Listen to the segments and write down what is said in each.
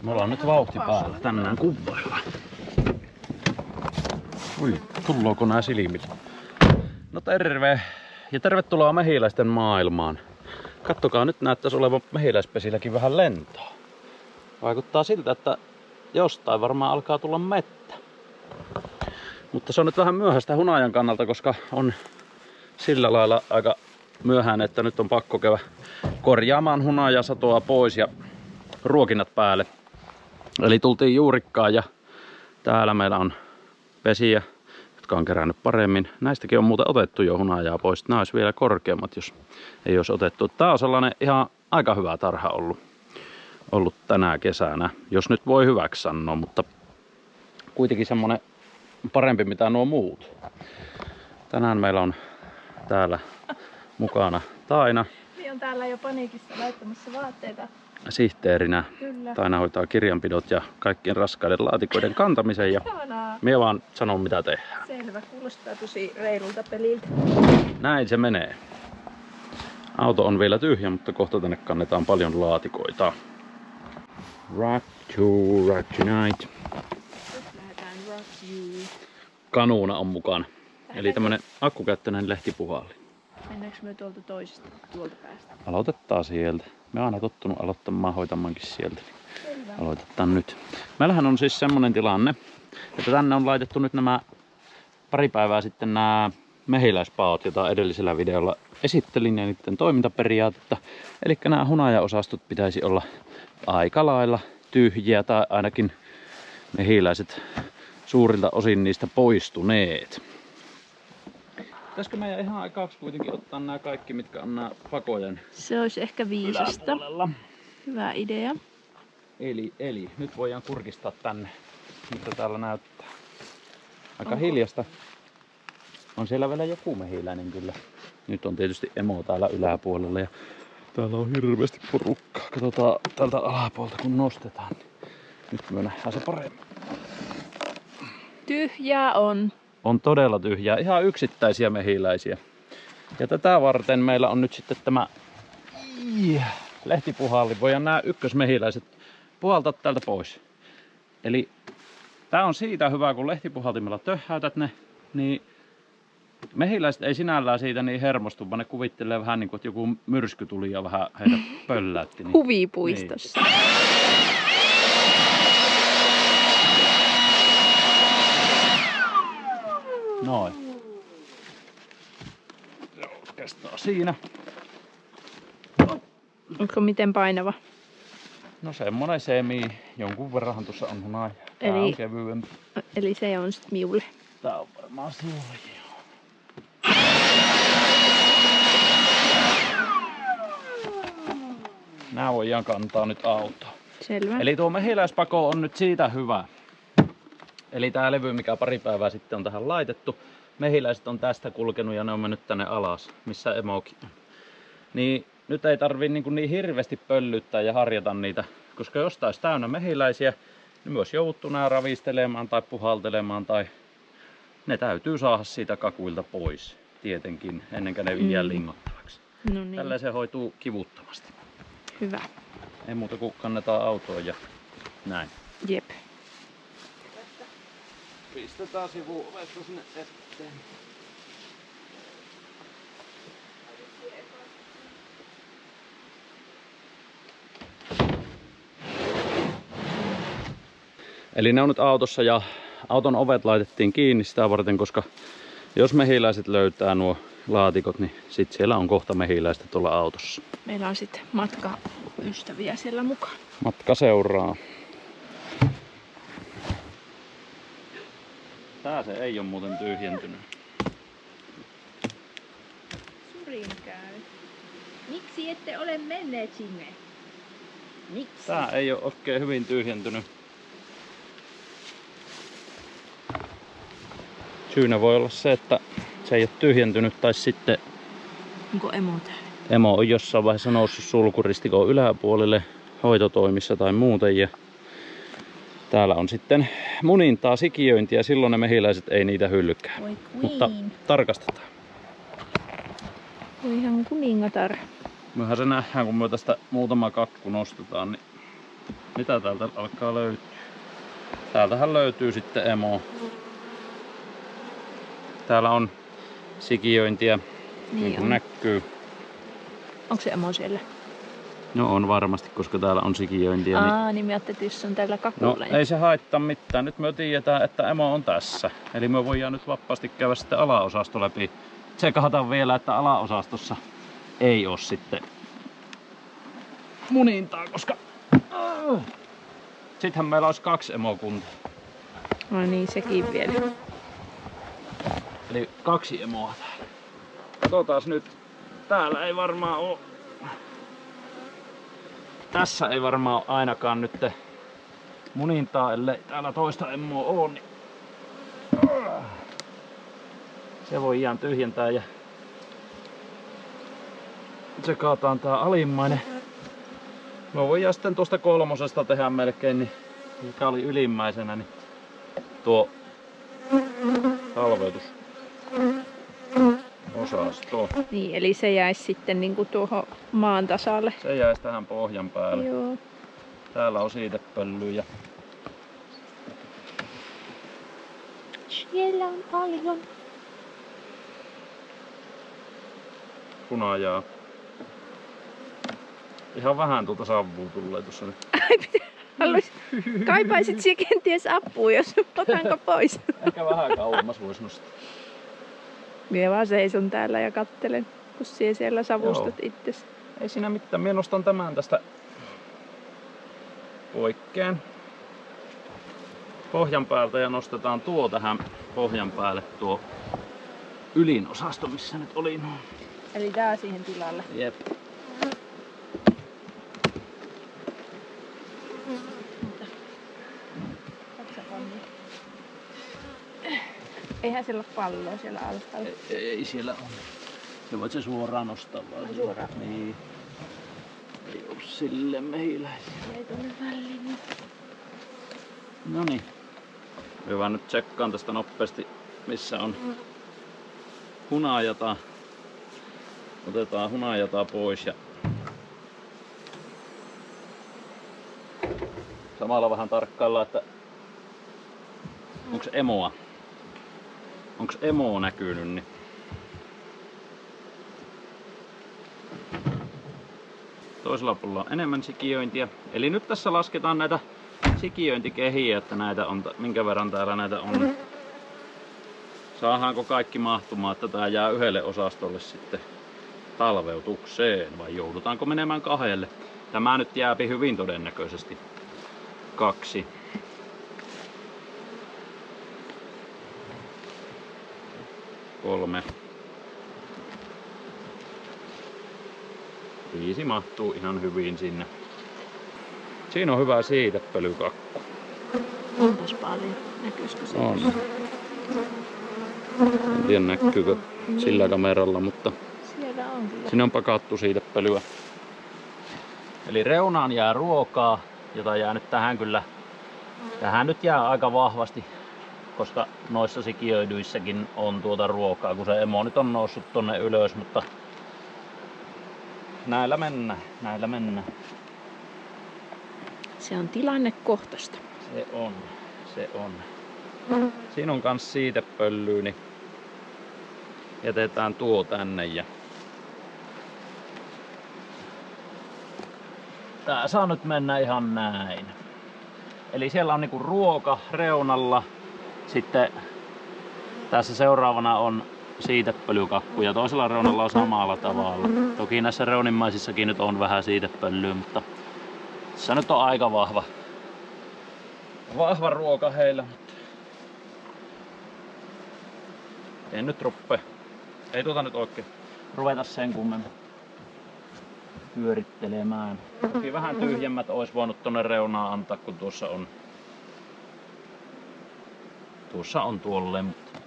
Me ollaan nyt vauhti päällä tänään kuvailla. Ui, tullooko nää silmillä? No terve ja tervetuloa mehiläisten maailmaan. Kattokaa, nyt näyttäisi olevan mehiläispesilläkin vähän lentoa. Vaikuttaa siltä, että jostain varmaan alkaa tulla mettä. Mutta se on nyt vähän myöhäistä hunajan kannalta, koska on sillä lailla aika myöhään, että nyt on pakko käydä korjaamaan hunajasatoa pois ja ruokinnat päälle. Eli tultiin juurikkaan ja täällä meillä on pesiä, jotka on kerännyt paremmin. Näistäkin on muuten otettu jo hunajaa pois. Nämä olisi vielä korkeammat, jos ei olisi otettu. Tää on sellainen ihan aika hyvä tarha ollut tänä kesänä, jos nyt voi hyväksi sanoa, mutta kuitenkin semmonen parempi mitä nuo muut. Tänään meillä on täällä mukana Taina. Minä on täällä jo paniikissa laittamassa vaatteita. Sihteerinä. Kyllä. Taina hoitaa kirjanpidot ja kaikkien raskaiden laatikoiden kantamisen. Ja minä vaan sanon mitä tehdään. Selvä, kuulostaa tosi reilulta peliltä. Näin se menee. Auto on vielä tyhjä, mutta kohta tänne kannetaan paljon laatikoita. Rock tonight. Lähdetään rock you. Kanuuna on mukana. Eli tämmönen akkukäyttöinen lehtipuhalli. Mennäänkö me tuolta päästä? Aloitetaan sieltä. Me oon aina tottunut aloittamaan hoitamankin sieltä. Selvä. Aloitetaan nyt. Meillähän on siis semmonen tilanne, että tänne on laitettu nyt nämä pari päivää sitten nämä mehiläispaot, jota edellisellä videolla esittelin ja niiden toimintaperiaatetta. Eli nämä hunajaosastot pitäisi olla aika lailla tyhjiä tai ainakin mehiläiset suurilta osin niistä poistuneet. Pitäisikö meidän ihan aikaaksi kuitenkin ottaa nämä kaikki, mitkä on nämä pakojen Se olisi ehkä viisasta. yläpuolella? Hyvä idea. Eli nyt voidaan kurkistaa tänne, mitä täällä näyttää. Aika hiljasta. On siellä vielä joku mehiläinen kyllä. Nyt on tietysti emo täällä yläpuolella ja täällä on hirveästi porukkaa. Katsotaan tältä alapuolta kun nostetaan. Niin nyt me nähdään se paremmin. Tyhjää on. On todella tyhjää. Ihan yksittäisiä mehiläisiä. Ja tätä varten meillä on nyt sitten tämä lehtipuhalli. Voidaan nämä ykkösmehiläiset puhaltaa täältä pois. Eli tää on siitä hyvä, kun lehtipuhaltimella töhhäytät ne, niin mehiläiset ei sinällään siitä niin hermostu, vaan ne kuvittelee vähän niin kuin, että joku myrsky tuli ja vähän heitä pölläytti. Niin. Huvipuistossa. Niin. Noin. Joo, kestää siinä. Onko miten painava? No semmonen semi. Jonkun verran tuossa on hunaja. Tää on kevyempi. Eli se on sit miulle. Tää on varmaan siulle, joo. Nää voidaan kantaa nyt autoon. Selvä. Eli tuo mehiläispako on nyt siitä hyvä. Eli tää levy, mikä pari päivää sitten on tähän laitettu. Mehiläiset on tästä kulkenut ja ne on mennyt tänne alas, missä emokin on. Niin nyt ei tarvii niin hirveästi pöllyttää ja harjata niitä. Koska jos taas täynnä mehiläisiä, niin myös jouduttu nää ravistelemaan tai puhaltelemaan. Tai ne täytyy saada siitä kakuilta pois tietenkin, ennen kuin ne viedään lingottavaksi. No niin. Tälleen se hoituu kivuttomasti. Hyvä. Ei muuta kuin kannetaan autoon ja näin. Jep. Pistetään sivuovesta sinne eteen. Eli ne on nyt autossa ja auton ovet laitettiin kiinni sitä varten, koska jos mehiläiset löytää nuo laatikot, niin sit siellä on kohta mehiläistä tuolla autossa. Meillä on sitten matkaystäviä siellä mukaan. Matka seuraa. Tää se ei ole muuten tyhjentynyt. Surin käy. Miksi ette ole menneet sinne? Miksi? Tää ei ole oikein hyvin tyhjentynyt. Syynä voi olla se, että se ei ole tyhjentynyt tai sitten Onko emo täällä? emo on jossain vaiheessa noussut sulkuristikon yläpuolelle hoitotoimissa tai muuten. Ja täällä on sitten munintaa, sikiöintiä, silloin ne mehiläiset ei niitä hyllykää. Mutta tarkastetaan. Voi ihan kuningatar. Myöhän se nähdään, kun me tästä muutama kakku nostetaan, niin Mitä täältä alkaa löytyä? Täältähän löytyy sitten emo. Täällä on sikiöintiä, niin kuin on. näkyy. Onko se emo siellä? No on varmasti, koska täällä on sikiöintiä. Niin mä ajattelin, että jos on täällä No kakulla. ei se haittaa mitään. Nyt me tiedetään, että emo on tässä. Eli me voidaan nyt vapaasti käydä sitten alaosasto läpi. Tsekataan vielä, että alaosastossa ei oo sitten munintaa, koska sittenhän meillä olisi 2 emokuntaa. No niin, sekin vielä. Eli 2 emoa täällä. Katsotaan nyt. Täällä ei varmaan oo. Tässä ei varmaan ole ainakaan nyt munintaa, ellei täällä toista emoa oo. Niin se voi ihan tyhjentää ja tsekataan tää alimmainen. Me voidaan sitten tuosta 3 tehdä melkein, niin mikä oli ylimmäisenä, niin tuo talveutusosasto. Niin, eli se jäisi sitten niinku tuohon maan tasalle. Se jäisi tähän pohjan päälle. Joo. Täällä on siitepöllyjä. Siellä on paljon. Hunajaa. Ihan vähän tuolta savua tulee tuossa nyt. Kaipaisit siellä kenties apua, jos otanko pois? Ehkä vähän kauemmas vois nostaa. Minä vaan seison täällä ja kattelen, kun siellä savustat itsesi. Ei siinä mitään. Minä nostan tämän tästä poikkeen pohjan päältä ja nostetaan tuo tähän pohjan päälle tuo ylin osasto, missä nyt oli noin. Eli tää siihen tilalle. Jep. Eihän siellä ole palloa siellä alhaalla. Ei siellä ole. Se voit se suoraan nostaa vaan. Suoraan? Niin. Ei oo silleen mehiläisiä. Ei tuonne väliin. Noniin. Hyvä, nyt tsekkaan tästä nopeasti, missä on hunajata. Otetaan hunajata pois ja samalla vähän tarkkaillaan, että onko emoa. Onko emoa näkynyt, niin toisella puolella on enemmän sikiöintiä. Eli nyt tässä lasketaan näitä sikiöintikehiä, että näitä on, minkä verran täällä näitä on. Saadaanko kaikki mahtumaan, että tää jää yhdelle osastolle sitten talveutukseen vai joudutaanko menemään 2? Tämä nyt jääpi hyvin todennäköisesti 2. Kolme. 5 mahtuu ihan hyvin sinne. Siinä on hyvä siitepölykakku. Onpas paljon. Näkyisikö se? On. En tiedä näkyykö sillä kameralla, mutta Siellä on kyllä. siinä on pakattu siitepölyä. Eli reunaan jää ruokaa, jota jää nyt tähän kyllä. Tähän nyt jää aika vahvasti, koska noissa sikiöidyissäkin on tuota ruokaa, kun se emo nyt on noussut tonne ylös, mutta näillä mennään. Se on tilannekohtaista. Se on. Siinä on kans siitepöllyä, niin jätetään tuo tänne ja tää saa nyt mennä ihan näin. Eli siellä on niinku ruoka reunalla. Sitten tässä seuraavana on siitepölykakku ja toisella reunalla on samalla tavalla. Toki näissä reunimmaisissakin nyt on vähän siitepölyä, mutta se nyt on aika vahva ruoka heillä. En nyt ruppe. Ei tuota nyt oikein ruveta sen kummemmin pyörittelemään. Toki vähän tyhjemmät olisi voinut tonne reunaan antaa, kun tuossa on tuolle, mutta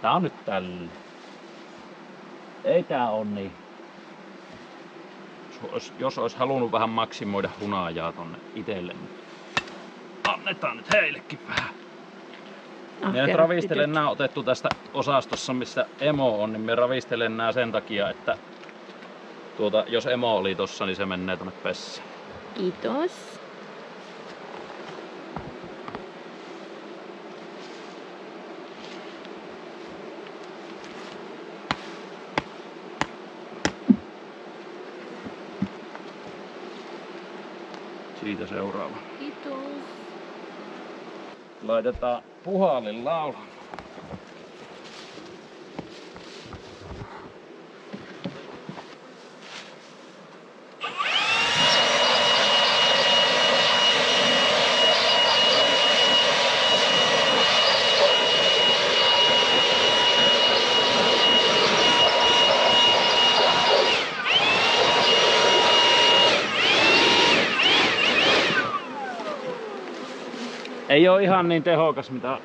tää on nyt tälle. Ei tää on niin. Jos olisi halunnut vähän maksimoida hunajaa tonne itelle, niin annetaan nyt heillekin vähän. Ja nyt ravistelen nää otettu tästä osastossa, missä emo on, niin me ravistelen nää sen takia, että jos emo oli tossa, niin se menee tonne pessään. Kiitos. Siitä seuraava. Kiitos. Laitetaan puhallin laulamaan. Ei oo ihan niin tehokas mitä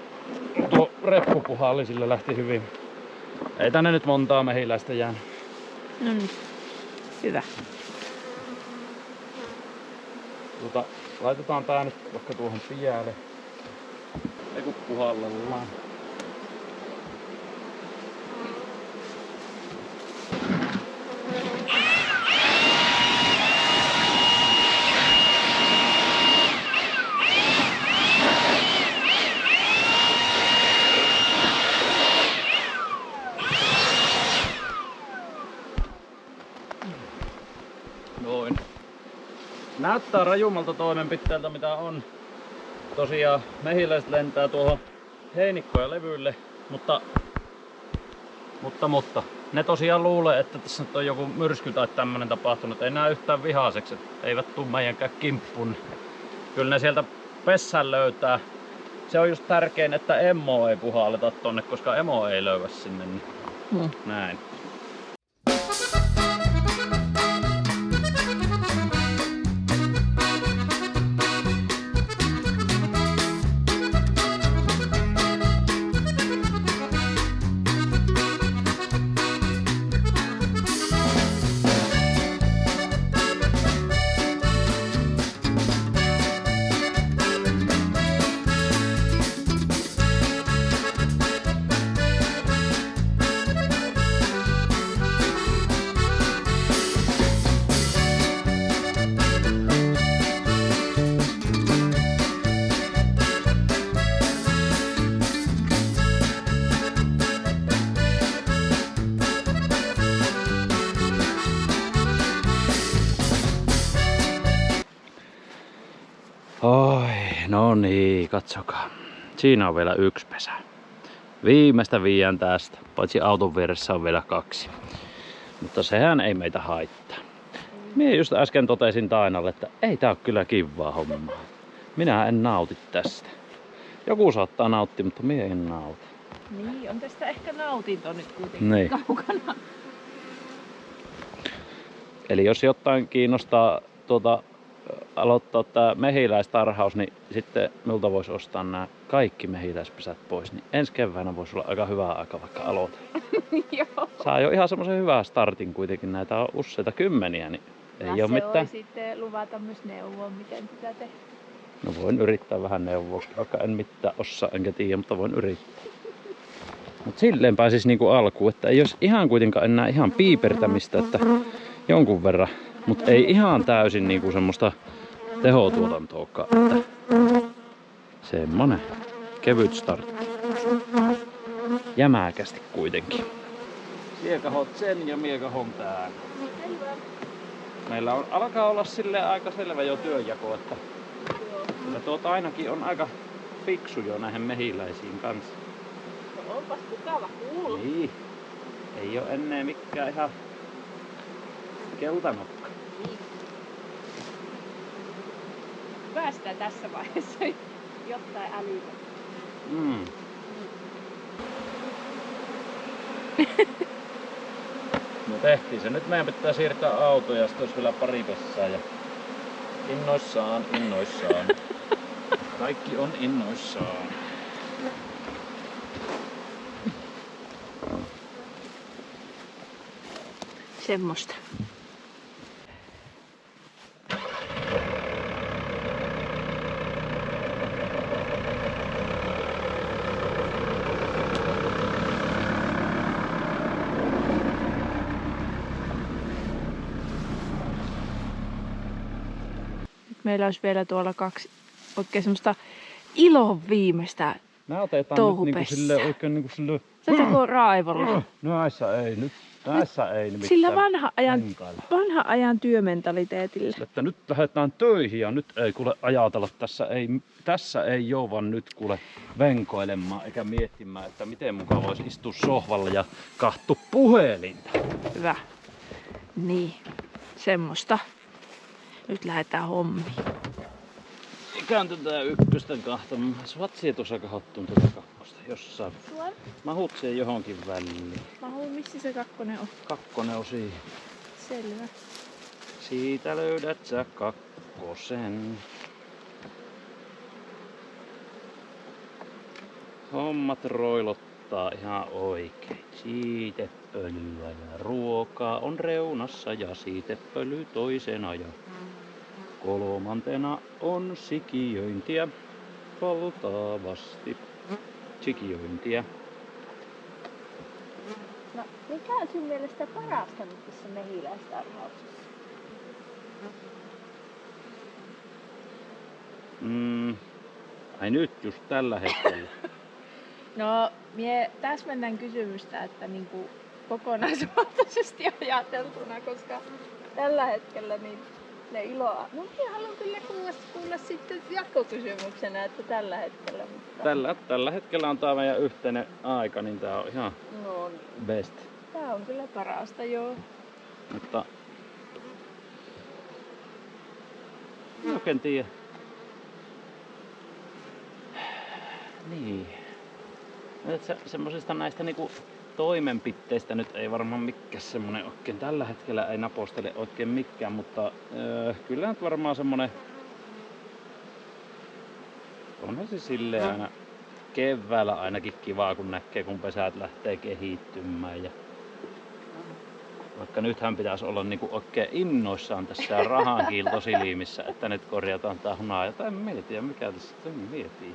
tuo reppupuhalli, sillä lähti hyvin. Ei tänne nyt montaa mehiläistä jäänyt. No niin. Hyvä. Laitetaan tää nyt vaikka tuohon piälle. Ei kun puhallellaan. Noin. Näyttää rajummalta toimenpiteeltä mitä on. Tosiaan mehiläiset lentää tuohon heinikko ja levylle, mutta ne tosiaan luulee, että tässä nyt on joku myrsky tai tämmönen tapahtunut. Ei näe yhtään vihaiseksi, eivät tuu meidänkään kimppuun. Kyllä ne sieltä pessän löytää. Se on just tärkein, että emo ei puhalleta tonne, koska emo ei löyä sinne. Niin. Näin. Oi, no niin, katsokaa. Siinä on vielä yksi pesä. Viimeistä viiän tästä, paitsi auton vieressä on vielä 2. Mutta sehän ei meitä haittaa. Mie just äsken totesin Tainalle, että ei tää oo kyllä kivaa hommaa. Minä en nauti tästä. Joku saattaa nauttia, mutta mie en nauti. Niin, on tästä ehkä nautinto nyt kuitenkin niin kaukana. Eli jos jotain kiinnostaa aloittaa tää mehiläistarhaus, niin sitten minulta voisi ostaa nämä kaikki mehiläispesät pois. Niin ensi keväänä voisi olla aika hyvä aika vaikka aloitella. Joo. Saa jo ihan semmoisen hyvän startin kuitenkin. Näitä on useita kymmeniä, niin ei ole mitään. Se sitten luvata myös neuvoa, miten tätä tehdä. No voin yrittää vähän neuvoa, vaikka en mitään osaa enkä tiedä, mutta voin yrittää. Mut silleen pääsis niinku alkuun, että ei olisi ihan kuitenkaan enää ihan piipertämistä, että jonkun verran. Mut ei ihan täysin niinku semmoista tehotuotantoakaan, että semmonen kevyt startti. Jämäkästi kuitenkin. Siekahot sen ja miekahon tän. Meillä alkaa olla silleen aika selvä jo työnjako, että kyllä ainakin on aika fiksu jo näihin mehiläisiin kanssa. No onpas mukava kuulla. Niin. Ei oo enää mikään ihan keltanokka. Niin. Päästään tässä vaiheessa jotain älytä. No tehtiin se. Nyt meidän pitää siirtää auto ja sitten olisi vielä pari pessää. Ja innoissaan. Kaikki on innoissaan. Semmosta. Meillä olisi vielä tuolla 2 oikein semmoista ilon viimeistä Nää otetaan nyt niinku touhupessää. silleen oikein niinku silleen. Tätä kun raivolla. Näissä ei nyt. Tässä ei nimittäin Sillä venkailla. vanhan ajan työmentaliteetillä. Että nyt lähdetään töihin ja nyt ei kuule ajatella, tässä ei oo vaan nyt kuule venkoilemaan eikä miettimään, että miten mukaan voisi istua sohvalla ja katsoa puhelinta. Hyvä. Niin, semmoista. Nyt lähdetään hommiin. Kääntytään ykkösten kahtomaan. Svatsia tuossa kahottuun tuota kakkosta jossain. Tuon? Mahut siihen johonkin väliin. Missä se kakkonen on? Kakkonen on siihen. Selvä. Siitä löydät sä kakkosen. Hommat roilottaa ihan oikein. Siitepölyä ja ruokaa on reunassa ja siitepöly toisena ja kolmantena on sikiöintiä valtavasti. Sikiöintiä. No, mikä on sun mielestä parasta nyt tässä mehiläistarhauksessa? Ai nyt just tällä hetkellä. No, mie täsmennän kysymystä, että niinku kokonaisvaltaisesti ajateltuna, koska tällä hetkellä niin ne iloa. No, minä haluan kyllä kuulla sitten jatkokysymyksenä, että tällä hetkellä. Mutta... Tällä hetkellä on tää meidän yhteinen aika, niin tää on ihan best. Tää on kyllä parasta, joo. Mutta... En oikein tiedä. Niin. Semmosista näistä niinku toimenpiteistä nyt ei varmaan mikään semmonen oikein tällä hetkellä ei napostele oikein mikään, mutta kyllä nyt varmaan semmonen onhan se silleen aina keväällä ainakin kivaa kun näkee kun pesät lähtee kehittymään ja vaikka nythän pitäisi olla niinku oikein innoissaan tässä rahankiiltosilmissä, että nyt korjataan tää hunaja. Tai en mietiä mikä tässä mietii.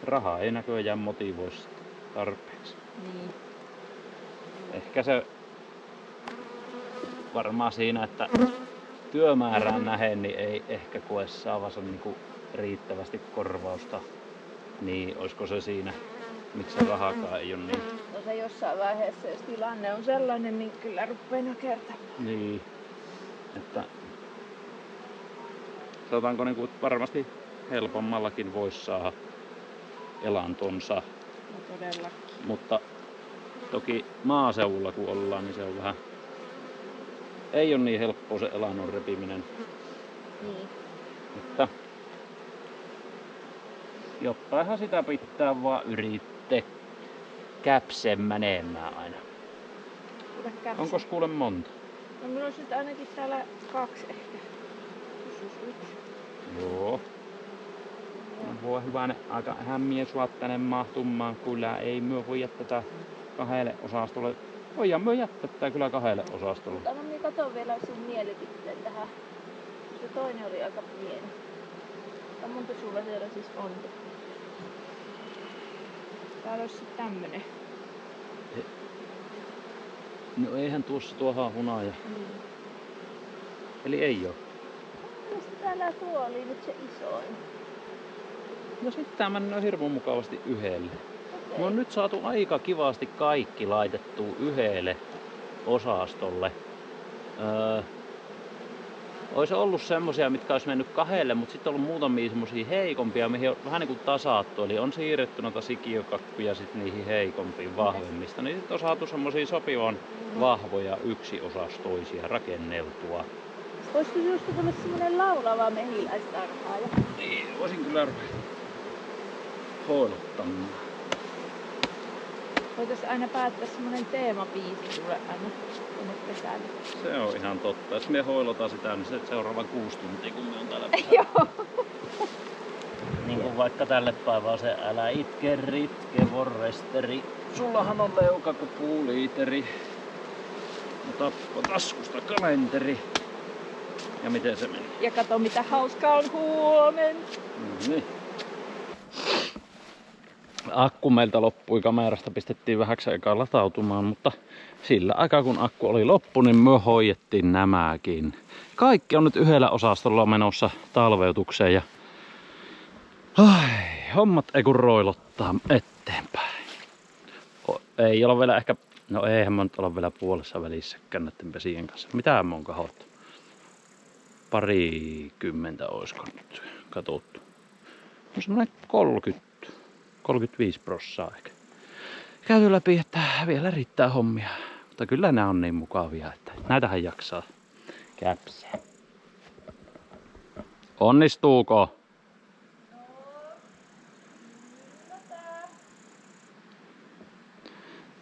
Raha ei näköjään motivoi tarpeeksi. Niin. Ehkä se varmaan siinä, että työmäärään nähen, niin ei ehkä koe saavansa niinku riittävästi korvausta. Niin olisiko se siinä, miksi se rahakaan ei ole niin? No se jossain vaiheessa, jos tilanne on sellainen, niin kyllä rupeaa nakertamaan. Niin. Että sanotaanko niinku, että varmasti helpommallakin voisi saada elantonsa. No todellakin. Mutta toki maaseudulla kun ollaan, niin se on vähän... Ei ole niin helppoa se elannon repiminen. Niin. Että jottaihan sitä pitää vaan yrittää käpsen menemään aina. Onko kuule monta? No minulla olisi nyt ainakin täällä 2 ehkä. Joo. No voi hyvänen aika hämmiä sua tänne mahtumaan. Kyllä ei myö voi jättää tätä 2 osastolle. Voidaan myö jättää tää kyllä 2 osastolle. Mutta minä katon vielä sun mielipiteen tähän. Se toinen oli aika pieni. Ja monta sulla siellä siis on? Täällä olisi sitten tämmönen. No eihän tuossa hunaja. Eli ei oo. Mielestäni täällä tuo oli nyt se isoin. No sit tää menee hirveän mukavasti yhdelle. Okay. Me on nyt saatu aika kivasti kaikki laitettua yhdelle osastolle. Ois ollut semmosia, mitkä olisi mennyt 2, mutta sitten on ollut muutamia semmosia heikompia, mihin on vähän niinku tasattu. Eli on siirretty noita sikiökakkuja sit niihin heikompiin vahvemmista. Niin sit on saatu semmosia sopivan vahvoja yksiosastoisia rakenneltua. Olisiko sinusta tulla semmonen laulava mehiläistarhaaja? Niin, voisin kyllä ruveta hoiluttamaan. Voitais aina päättää semmonen teemabiisi sulle aina tuonne pesälle. Se on ihan totta. Jos me hoilotaan sitä, niin se seuraavan 6 tuntia, kun me on täällä pesällä. Joo. Niin kuin vaikka tälle päivään se älä itke, ritke, vorresteri. Sullahan on leuka kuin puuliiteri. Tappo taskusta kalenteri. Ja miten se meni? Ja kato mitä hauskaa on huomen. Niin. Akku meiltä loppui, kamerasta pistettiin vähäksi aikaa latautumaan, mutta sillä aikaa kun akku oli loppu, niin me hoidettiin nämäkin. Kaikki on nyt yhdellä osastolla menossa talveutukseen ja hommat ei kun roilottaa eteenpäin. Ei ole vielä ehkä... No eihän mä nyt olla vielä puolessa välissäkään näiden pesien kanssa. Mitähän mä oon kahottu? 20 oisko nyt katsottu. No semmonen 35% ehkä. Käyty läpi, että vielä riittää hommia. Mutta kyllä nämä on niin mukavia, että näitähän jaksaa käpsää. Onnistuuko?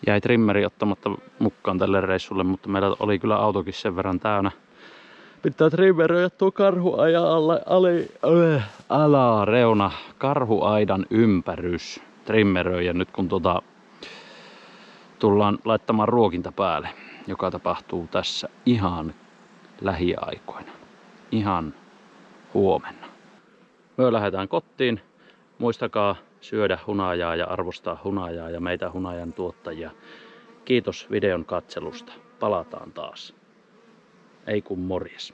Jäi trimmeri ottamatta mukaan tälle reissulle, mutta meillä oli kyllä autokin sen verran täynnä. Pitää trimmeröidä tuo karhuaidan alareuna, karhuaidan ympärys trimmeröidä nyt kun tullaan laittamaan ruokinta päälle, joka tapahtuu tässä ihan lähiaikoina. Ihan huomenna. Me lähdetään kotiin. Muistakaa syödä hunajaa ja arvostaa hunajaa ja meitä hunajan tuottajia. Kiitos videon katselusta. Palataan taas. Ei kun morjes.